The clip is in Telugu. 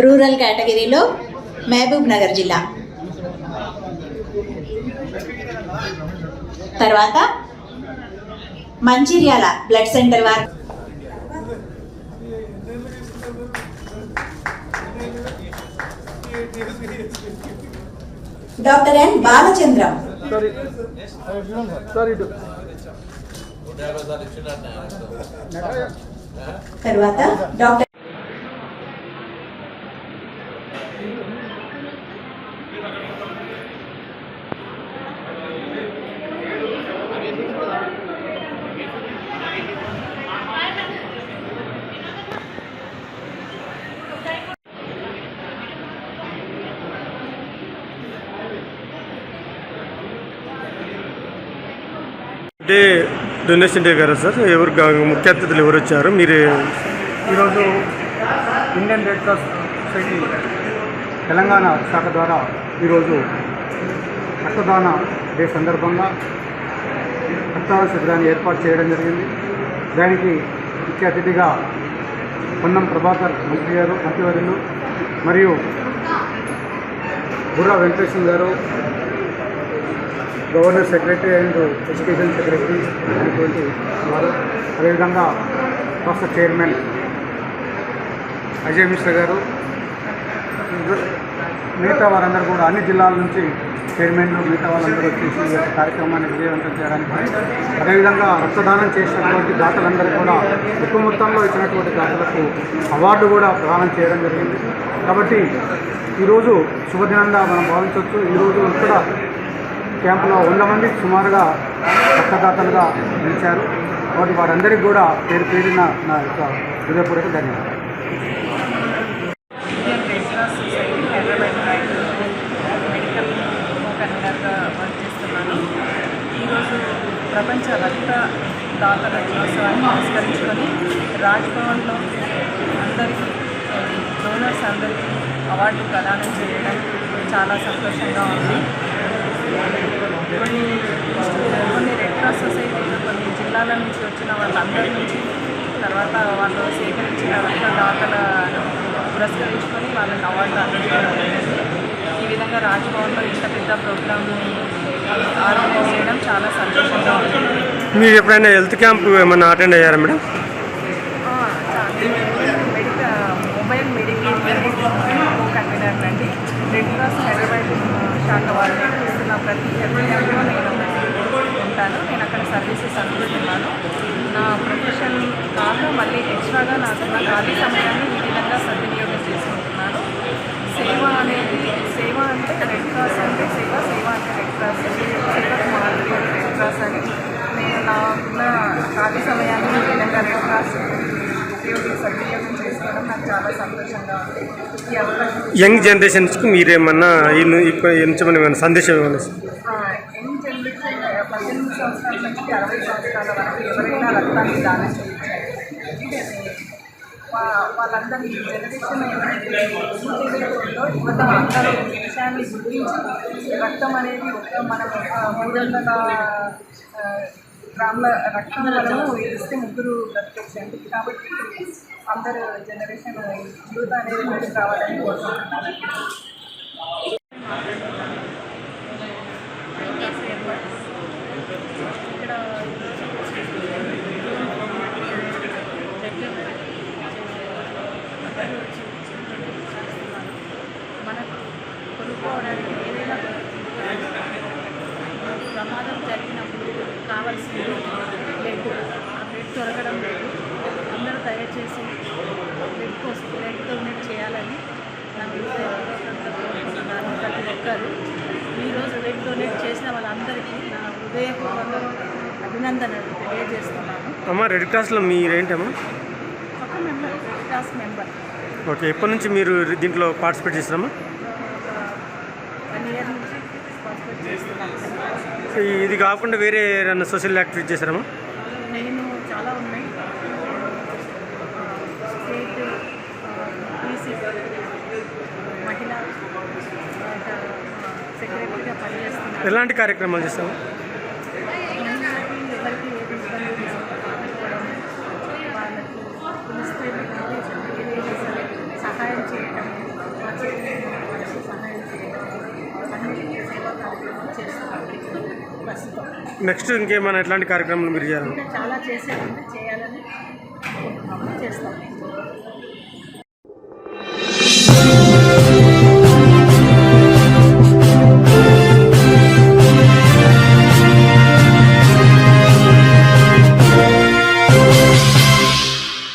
రూరల్ కేటగిరీలో మహబూబ్ నగర్ జిల్లా. తర్వాత మంచిర్యాల బ్లడ్ సెంటర్ వారు డాక్టర్ ఎన్ బాలచంద్రం. తర్వాత డాక్టర్ డే డొనేషన్ డే కదా సార్, ఎవరు ముఖ్య అతిథులు ఎవరు వచ్చారు? మీరు ఈరోజు Indian red cross society Telangana శాఖ ద్వారా ఈరోజు రక్తదాన డే సందర్భంగా రక్తదాన శిబిరాన్ని ఏర్పాటు చేయడం జరిగింది. దానికి ముఖ్య అతిథిగా పొన్నం ప్రభాకర్ మంత్రివర్యులు మరియు బుర్రా వెంకటేశ్వర గారు, governor secretary and education secretary అయినటువంటి వారు, అదేవిధంగా రాష్ట్ర చైర్మన్ అజయ్ మిశ్రా గారు, మిగతా వారందరూ కూడా అన్ని జిల్లాల నుంచి చైర్మన్లు మిగతా వాళ్ళందరూ వచ్చేసి ఈ యొక్క కార్యక్రమాన్ని విజయవంతం చేయడానికి, అదేవిధంగా రక్తదానం చేసినటువంటి దాతలందరూ కూడా ఎక్కువ మొత్తంలో ఇచ్చినటువంటి దాతలకు అవార్డు కూడా ప్రదానం చేయడం జరిగింది. కాబట్టి ఈరోజు శుభదినంగా మనం భావించవచ్చు. ఈరోజు ఇక్కడ క్యాంపులో 100 మంది సుమారుగా రక్తదాతలుగా నిలిచారు. కాబట్టి వారందరికీ కూడా పేరు పేరిన నా యొక్క హృదయపూర్వక ధన్యవాదాలు. Indian red cross society Hyderabad medical కన్వీనర్గా వర్క్ చేస్తున్నాను. ఈరోజు ప్రపంచ రక్తదాతల దినోత్సవాన్ని పురస్కరించుకొని రాజ్భవన్లో అందరికీ డోనర్స్ అందరికీ అవార్డు ప్రదానం చేయడం చాలా సంతోషంగా ఉంది. కొన్ని రెడ్ క్రాస్ సొసైటీలో కొన్ని జిల్లాల నుంచి వచ్చిన వాళ్ళందరి నుంచి తర్వాత వాళ్ళు సేకరించిన రక్తదాతలను పురస్కరించుకొని వాళ్ళకి అవార్డు అందించడం జరిగింది. ఈ విధంగా రాజ్భవన్లో ఇంత పెద్ద ప్రోగ్రామ్ని ఆర్గనైజ్ చేయడం చాలా సంతోషంగా ఉంది. మీరు ఎప్పుడైనా హెల్త్ క్యాంప్ ఏమైనా అటెండ్ అయ్యారా మేడం? మొబైల్ మెడికల్ కన్వీనర్ అండి. రెడ్ క్రాస్ హైదరాబాద్ శాఖ వాళ్ళు ఇస్తున్న ప్రతి హెల్త్ క్యాంప్లో నేను ఉంటాను. నేను అక్కడ సర్వీసెస్ అందుతున్నాను. నా ప్రొఫెషన్ కాక మళ్ళీ ఎక్స్ట్రాగా నాకున్న ఖాళీ సమయాన్ని ఈ విధంగా సద్వినియోగం చేసుకుంటున్నాను. సేవ అంటే రెడ్ క్రాస్ అంటే సేవ అంటే రెడ్ క్రాస్, సేవకు మాదిరి రెడ్ క్రాస్ అవకాశం సద్వినియోగం చేసుకోవడం నాకు చాలా సంతోషంగా ఉంది. ఈ అవకాశం యంగ్ జనరేషన్స్కి మీరేమన్నా ఎంచమని ఏమైనా సందేశం ఇవ్వండి. యంగ్ జనరేషన్ 18 సంవత్సరాల నుంచి 60 సంవత్సరాల వరకు ఎవరైనా రక్తాన్ని దానం చేయించారు. వాళ్ళందరూ ఈ జనరేషన్ ఏమైతే తెలియకుండా యువత అందరూ ఈ విషయాన్ని గుర్తించి రక్తం అనేది ఒక మనం 300 గ్రాముల రక్తం మనము ఇస్తే 3 బ్రతకొచ్చండి. కాబట్టి అందరూ జనరేషన్ యూత్ అనేది ముందుకు రావాలని కోరుకుంటున్నాను. ఇక్కడ మనకు కొనుక్కోవడానికి ఏదైనా ప్రమాదం జరిగినప్పుడు కావాల్సింది బ్లడ్, ఆ బ్లడ్ దొరకడం లేదు. అందరూ దయచేసి బ్లడ్ డొనేట్ చేయాలని నా హృదయపూర్వకంగా కోరుకుంటున్నాను. ప్రతి ఒక్కరు ఈరోజు బ్లడ్ డొనేట్ చేసిన వాళ్ళందరికీ నా హృదయపూర్వకంగా అభినందనలు తెలియజేస్తున్నాను. అమ్మ, రెడ్ క్రాస్లో మీరేంటమ్మా? ఒక మెంబర్, క్లాస్ మెంబర్. ఓకే, ఎప్పటి నుంచి మీరు దీంట్లో పార్టిసిపేట్ చేస్తారమ్మా? 1 year నుంచి పార్టిసిపేట్ చేస్తున్నాను. ఇది కాకుండా వేరే ఏదైనా సోషల్ యాక్టివిటీ చేశారమ్మా? నేను చాలా ఉన్నాయి. స్టేట్ బీసీ మహిళా సెక్రటరీగా పనిచేస్తున్నాను. ఎలాంటి కార్యక్రమాలు చేస్తాము? మహిళలకి ఎవరికి ఏది ఇబ్బంది ఆదుకోవడం, వాళ్ళకి పిలిస్తే ఏదైనా సరే సహాయం చేయడం, మా చేతి సహాయం చేయడం, అన్ని సేవా కార్యక్రమాలు చేస్తున్నాను ప్రస్తుతం. నెక్స్ట్ ఇంకేమైనా ఎట్లాంటి కార్యక్రమాలు మీరు చేయాలి? ఇంకా చాలా చేసేది చేయాలని చేస్తాను.